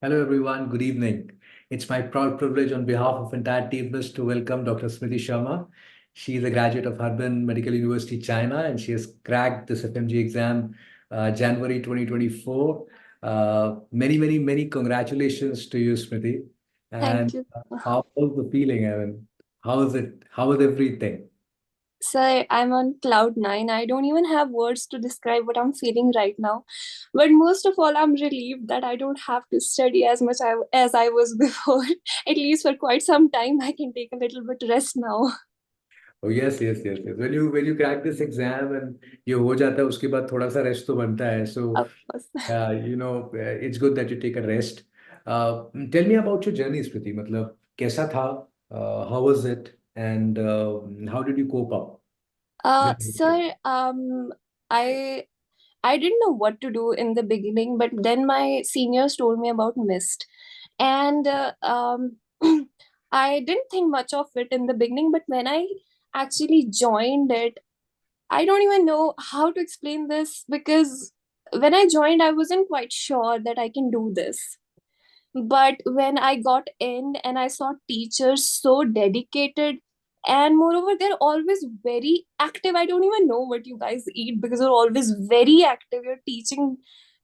Hello, everyone. Good evening. It's my proud privilege on behalf of entire team list to welcome Dr. Smriti Sharma. She is a graduate of Harbin Medical University, China, and she has cracked this FMG exam January 2024. Many congratulations to you, Smriti. Thank And you. how was the feeling? I mean, how is it? How is everything? Sir, I'm on cloud nine. I don't even have words to describe what I'm feeling right now. But most of all, I'm relieved that I don't have to study as much as I was before. At least for quite some time, I can take a little bit rest now. Oh yes. When you crack this exam and ये हो जाता है उसके बाद थोड़ा सा rest तो बनता है. So Of course. it's good that you take a rest. Tell me about your journey, Smriti. मतलब कैसा था? How was it? And how did you cope up with everything? Sir, I I didn't know what to do in the beginning, but then my seniors told me about MIST, and I didn't think much of it in the beginning, but when I actually joined it, I don't even know how to explain this because when I joined, I wasn't quite sure that I can do this. But when I got in and I saw teachers so dedicated, and moreover, they're always very active. I don't even know what you guys eat because you're always very active. You're teaching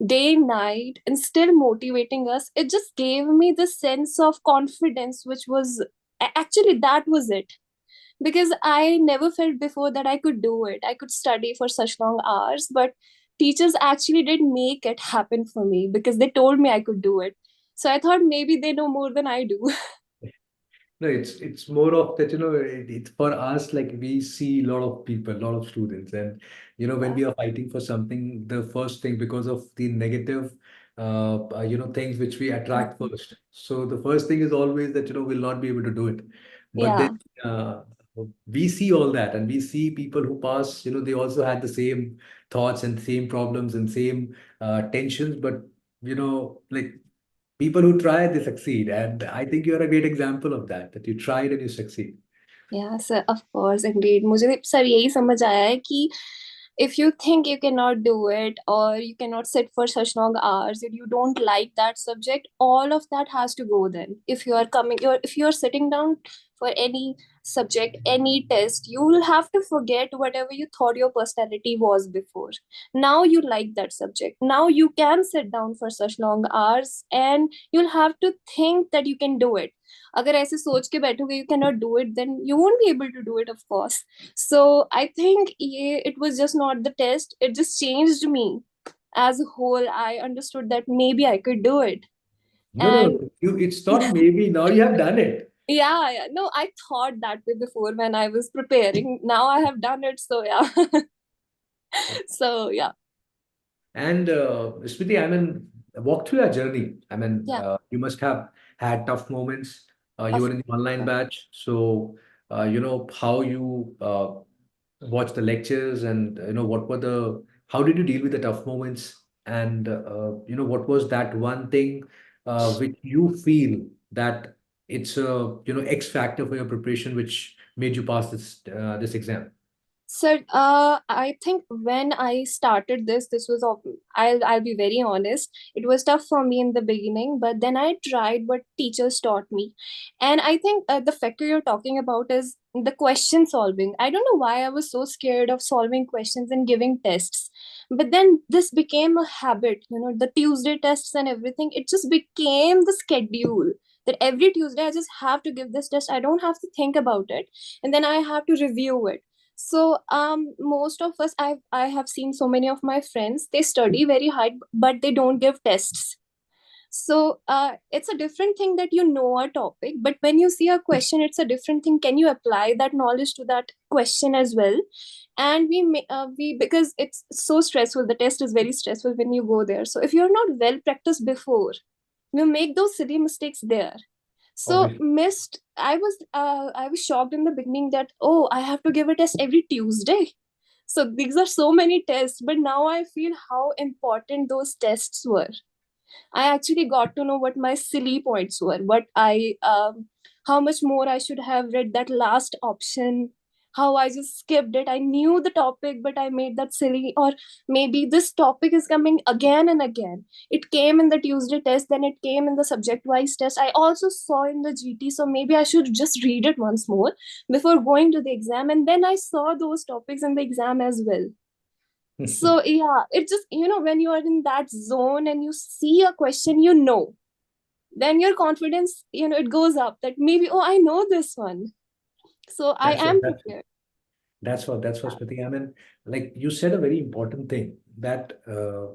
day, night, and still motivating us. It just gave me the sense of confidence, which was actually that was it because I never felt before that I could do it. I could study for such long hours, but teachers actually did make it happen for me because they told me I could do it. So I thought maybe they know more than I do. No, it's more of that, it's for us, like we see a lot of people, a lot of students, and when Yeah. we are fighting for something, the first thing because of the negative things which we attract Mhm. first. So the first thing is always that, we'll not be able to do it. But then Yeah. uh, we see all that and we see people who pass, they also had the same thoughts and same problems and same tensions, but like people who try, they succeed. And I think you're a great example of that, that you tried and you succeed. Yeah, sir, of course, indeed. मुझे sir यही समझ आया है कि if you think you cannot do it or you cannot sit for such long hours and you don't like that subject, all of that has to go then. If you are if you are sitting down for any subject, any test, you will have to forget whatever you thought your personality was before. Now you like that subject. Now you can sit down for such long hours and you'll have to think that you can do it. अगर ऐसे सोच के बैठोगे you cannot do it, then you won't be able to do it, of course. So I think it was just not the test, it just changed me as a whole. I understood that maybe I could do it. No, And it's not maybe, now you have done it. yeah, no, I thought that way before when I was preparing. Now I have done it, so yeah. So yeah. And Smriti, I mean, walk through your journey. I mean, Yeah, you must have had tough moments. You of were in the online course. batch. So, how you watch the lectures and, how did you deal with the tough moments? And, what was that one thing which you feel that it's a, X factor for your preparation, which made you pass this exam? So, I think when I started this was I'll be very honest. It was tough for me in the beginning, but then I tried what teachers taught me, and I think the factor you're talking about is the question solving. I don't know why I was so scared of solving questions and giving tests, but then this became a habit. You know, the Tuesday tests and everything. It just became the schedule that every Tuesday I just have to give this test. I don't have to think about it, and then I have to review it. So most of us, I have seen so many of my friends, they study very hard but they don't give tests. So it's a different thing that you know a topic, but when you see a question, it's a different thing. Can you apply that knowledge to that question as well? And we because it's so stressful, the test is very stressful when you go there. So if you're not well practiced before, you make those silly mistakes there. So Obviously. missed. I was shocked in the beginning that, oh, I have to give a test every Tuesday. So these are so many tests, but now I feel how important those tests were. I actually got to know what my silly points were, how much more I should have read that last option, how I just skipped it. I knew the topic, but I made that silly. Or maybe this topic is coming again and again. It came in the Tuesday test, then it came in the subject wise test. I also saw in the GT, so maybe I should just read it once more before going to the exam. And then I saw those topics in the exam as well. So yeah, it just, when you are in that zone and you see a question, then your confidence, it goes up that maybe, oh, I know this one. So I That's what am that's prepared. that's what Smriti. I mean, like you said a very important thing that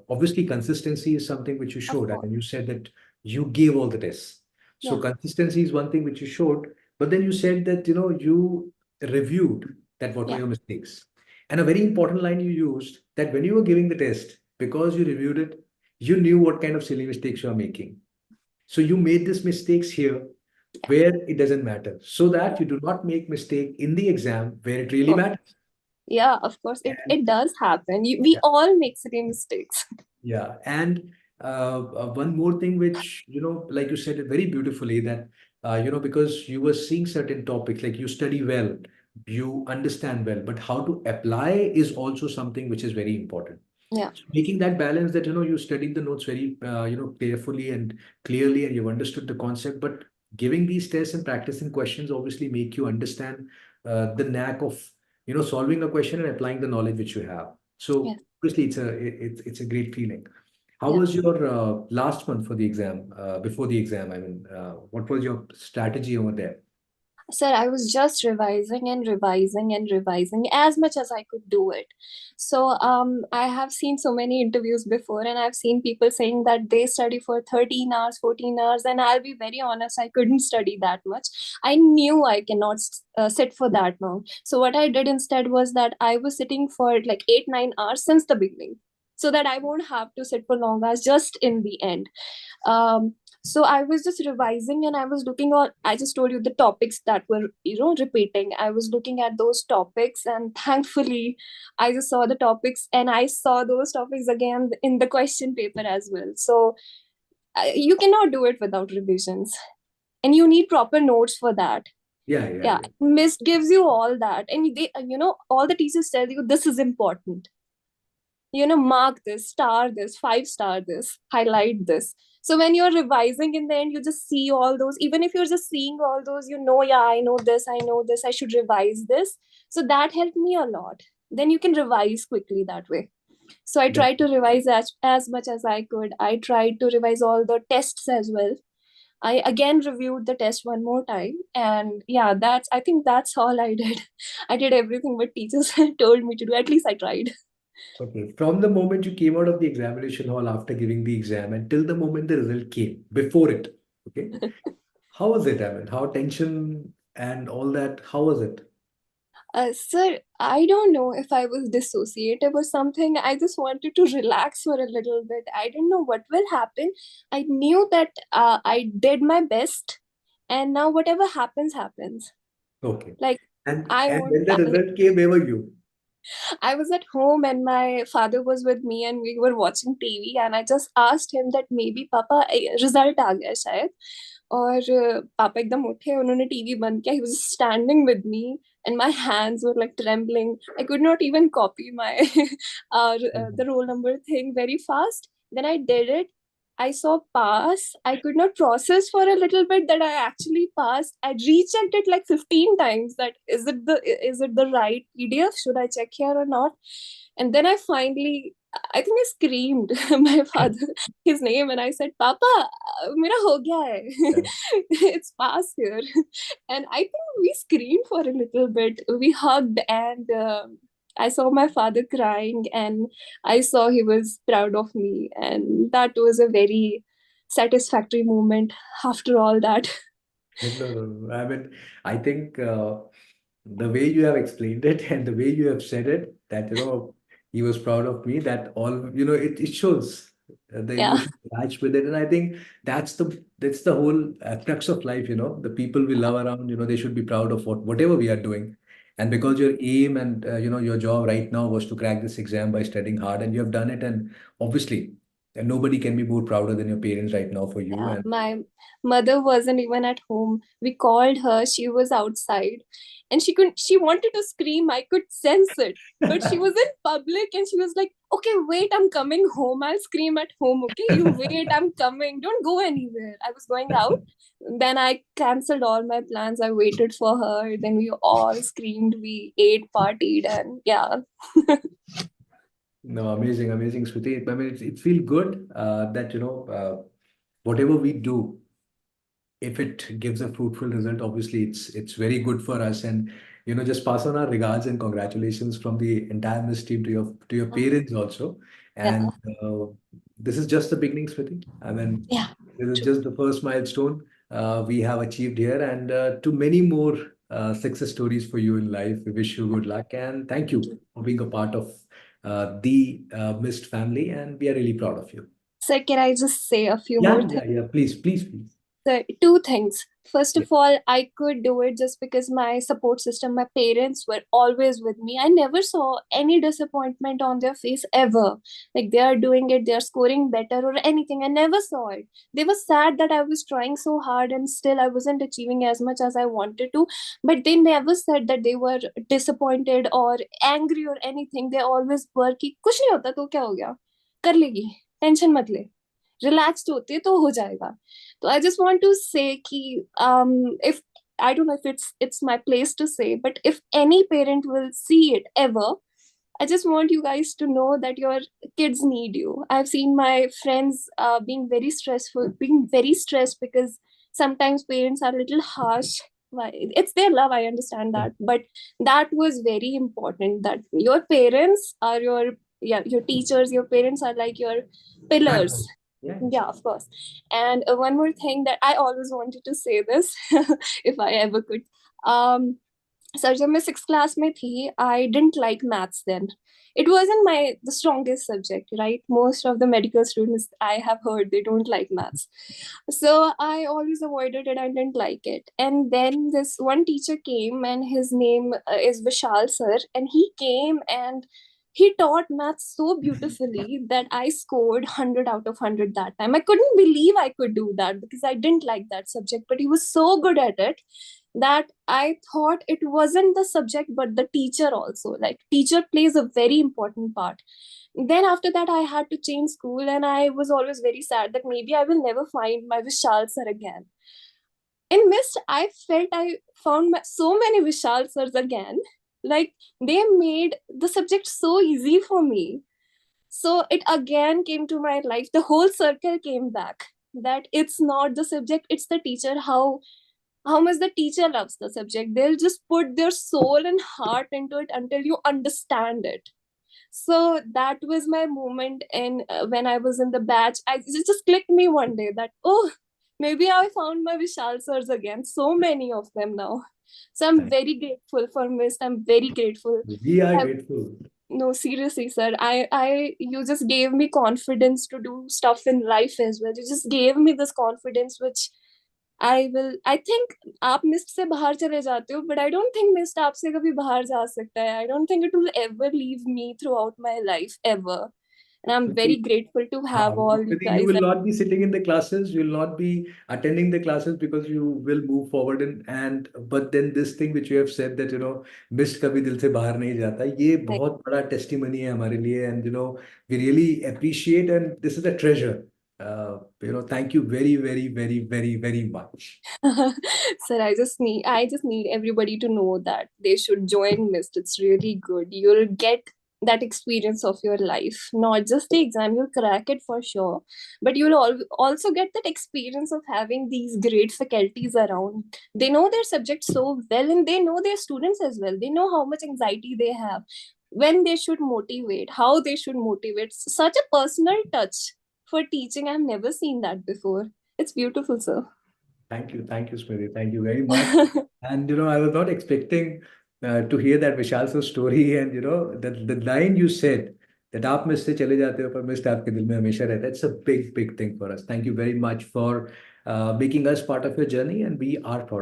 obviously consistency is something which you Of showed. I course. mean, you said that you gave all the tests. So Yeah. consistency is one thing which you showed, but then you said that you reviewed that what were Yeah. your mistakes. And a very important line you used that when you were giving the test, because you reviewed it, you knew what kind of silly mistakes you are making. So you made these mistakes here where it doesn't matter, so that you do not make mistake in the exam where it really Oh, matters. yeah, of course. It, And it does happen. We yeah, all make silly mistakes. yeah. And one more thing, which like you said it very beautifully, that because you were seeing certain topics, like you study well, you understand well, but how to apply is also something which is very important. Yeah. So making that balance, that you studied the notes very carefully and clearly, and you've understood the concept, but giving these tests and practicing questions obviously make you understand the knack of solving a question and applying the knowledge which you have. So Yes. obviously it's a great feeling. How Yeah. was your last month for the exam, before the exam? I mean, what was your strategy over there? Sir, I was just revising and revising and revising as much as I could do it. So I have seen so many interviews before, and I've seen people saying that they study for 13 hours, 14 hours, and I'll be very honest, I couldn't study that much. I knew I cannot sit for that long. So what I did instead was that I was sitting for like 8, 9 hours since the beginning, so that I won't have to sit for long hours just in the end. So I was just revising and I was looking on, I just told you the topics that were repeating. I was looking at those topics, and thankfully I just saw the topics and I saw those topics again in the question paper as well. So you cannot do it without revisions, and you need proper notes for that. Yeah, yeah, Yeah, yeah. mist gives you all that, and they, all the teachers tell you this is important. Mark this, star this, 5 star this, highlight this. So when you're revising in the end, you just see all those. Even if you're just seeing all those, yeah, I know this, I know this, I should revise this. So that helped me a lot. Then you can revise quickly that way. So I That, tried to revise as much as I could. I tried to revise all the tests as well. I again reviewed the test one more time. And yeah, I think that's all I did. I did everything what teachers told me to do. At least I tried. okay. From the moment you came out of the examination hall after giving the exam until the moment the result came, before it, okay, how was it? I mean, how tension and all that, how was it? Sir, I don't know if I was dissociative or something. I just wanted to relax for a little bit. I didn't know what will happen. I knew that I did my best, and now whatever happens, happens. Okay. Like, I And won't when the panic. result came, where were you? I was at home and my father was with me and we were watching TV, and I just asked him that maybe पापा result आ गया शायद. और पापा एकदम उठे, उन्होंने TV बंद किया. He was standing with me and my hands were like trembling. I could not even copy my the Mhm. roll number thing very fast. Then I did it. I saw pass. I could not process for a little bit that I actually passed. I rechecked it like 15 times that is it the right PDF? Should I check here or not? And then I think I screamed my father his name and I said, Papa, mera ho gaya hai. It's pass here. And I think we screamed for a little bit. We hugged and I saw my father crying and I saw he was proud of me. And that was a very satisfactory moment after all that. No, no, no. I mean, I think the way you have explained it and the way you have said it, that he was proud of me. That all it shows the Yeah. emotion attached with it, and I think that's the whole crux of life. The people we love around, they should be proud of whatever we are doing. And because your aim and your job right now was to crack this exam by studying hard, and you have done it, and obviously. And nobody can be more prouder than your parents right now for you. Yeah, And my mother wasn't even at home. We called her, she was outside, and she wanted to scream. I could sense it. But she was in public and she was like, "Okay, wait, I'm coming home. I'll scream at home, okay? You wait, I'm coming. Don't go anywhere." I was going out. Then I canceled all my plans. I waited for her. Then we all screamed, we ate, partied, and yeah. no, amazing, amazing, Smriti. I mean, it feels good that, whatever we do, if it gives a fruitful result, obviously it's very good for us. And just pass on our regards and congratulations from the entire Miss team to your parents also. Yeah. And this is just the beginning, Smriti. I mean, Yeah. this is True. just the first milestone we have achieved here, and to many more success stories for you in life. We wish you good luck and thank you for being a part of the Mist family, and we are really proud of you. So can I just say a few more Yeah, things? yeah, yeah. Please, please, please. So, two things. First Yeah. of all, I could do it just because my support system, my parents were always with me. I never saw any disappointment on their face ever. Like they are doing it, they are scoring better or anything. I never saw it. They were sad that I was trying so hard and still I wasn't achieving as much as I wanted to. But they never said that they were disappointed or angry or anything. They always were कि कुछ नहीं होता तो क्या हो गया कर लेगी टेंशन मत ले रिलैक्स्ड होते तो हो जाएगा so I just want to say ki, if I don't know if it's my place to say, but if any parent will see it ever, I just want you guys to know that your kids need you. I've seen my friends being very stressed because sometimes parents are a little harsh. It's their love, I understand that, but that was very important. That your parents are your teachers. Your parents are like your pillars. Backbone. Yeah. Yeah, of course. And one more thing that I always wanted to say this, if I ever could. Um, sir जब मैं six class में थी I didn't like maths then it wasn't my the strongest subject, right? Most of the medical students I have heard they don't like maths, so I always avoided it. I didn't like it, and then this one teacher came and his name is Vishal sir, and he came and he taught maths so beautifully that I scored 100 out of 100 that time. I couldn't believe I could do that because I didn't like that subject, but he was so good at it that I thought it wasn't the subject but the teacher also. Like teacher plays a very important part. Then after that I had to change school and I was always very sad that maybe I will never find my Vishal sir again. In Mist, I felt I found so many Vishal sirs again. Like they made the subject so easy for me. So it again came to my life. The whole circle came back. That it's not the subject, it's the teacher. How much the teacher loves the subject. They'll just put their soul and heart into it until you understand it. So that was my moment. And when I was in the batch, it just clicked me one day that, oh, maybe I found my Vishal sirs again. So many of them now. So I'm Thank very grateful for Mist. I'm very grateful. you. We are I, grateful. no, seriously, sir. You just gave me confidence to do stuff in life as well. You just gave me this confidence, which I think आप mist से बाहर चले जाते हो but I don't think mist आपसे कभी बाहर जा सकता है. I don't think it will ever leave me throughout my life ever, and I'm very grateful to have all you Smriti, you guys. will not be sitting in the classes, you will not be attending the classes because you will move forward and but then this thing which you have said that mist कभी दिल से बाहर नहीं जाता, ये Like, बहुत बड़ा testimony है हमारे लिए. And we really appreciate, and this is a treasure. Thank you very, very, very, very, very much. sir, I just need everybody to know that they should join mist. It's really good. You'll get that experience of your life, not just the exam. You'll crack it for sure, but you'll also get that experience of having these great faculties around. They know their subject so well, and they know their students as well. They know how much anxiety they have, when they should motivate, how they should motivate. Such a personal touch for teaching. I've never seen that before. It's beautiful, sir. Thank you, Smriti. Thank you very much. And I was not expecting to hear that Vishal's story, and the line you said that आप miss से चले जाते हो पर mist आपके दिल में हमेशा रहता है. It's a big, big thing for us. Thank you very much for making us part of your journey, and we are proud.